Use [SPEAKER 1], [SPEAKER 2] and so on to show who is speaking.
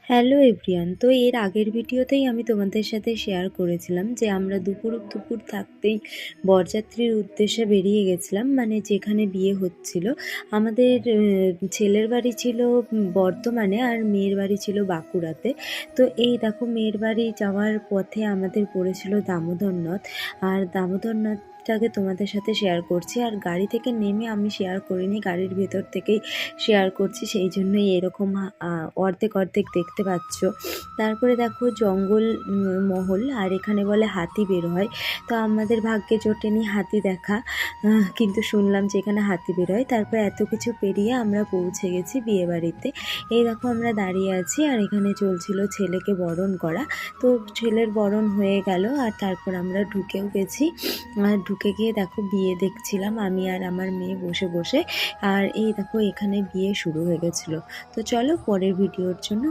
[SPEAKER 1] Hello everyone. তো এর আগের ভিডিওতেই আমি তোমাদের সাথে শেয়ার করেছিলাম যে আমরা দুপুর থাকতেই বরযাত্রীর উদ্দেশ্যে বেরিয়ে গেছিলাম, মানে যেখানে বিয়ে হচ্ছিল। আমাদের ছেলের বাড়ি ছিল বর্ধমানে আর মেয়ের বাড়ি ছিল বাঁকুড়াতে। তো এই দেখো, মেয়ের বাড়ি যাওয়ার পথে আমাদের পড়েছিল দামোদর নদ, আর দামোদর নদটাকে তোমাদের সাথে শেয়ার করছি। আর গাড়ি থেকে নেমে আমি শেয়ার করিনি, গাড়ির ভেতর থেকেই শেয়ার করছি, সেই জন্যই এরকম অর্ধেক অর্ধেক দেখতে পাচ্ছ। তারপরে দেখো জঙ্গল মহল, আর এখানে বলে হাতি বের হয়। তো আমাদের ভাগ্যে জোটেনি হাতি দেখা, কিন্তু শুনলাম যে এখানে হাতি বের হয়। তারপর এত কিছু পেরিয়ে আমরা পৌঁছে গেছি বিয়ে বাড়িতে। এই দেখো আমরা দাঁড়িয়ে আছি, আর এখানে চলছিল ছেলেকে বরণ করা। তো ছেলের বরণ হয়ে গেল, আর তারপর আমরা ঢুকেও গেছি। আর ঢুকে গিয়ে দেখো বিয়ে দেখছিলাম আমি আর আমার মেয়ে বসে বসে। আর এই দেখো এখানে বিয়ে শুরু হয়ে গেছিলো। তো চলো পরের ভিডিওর জন্য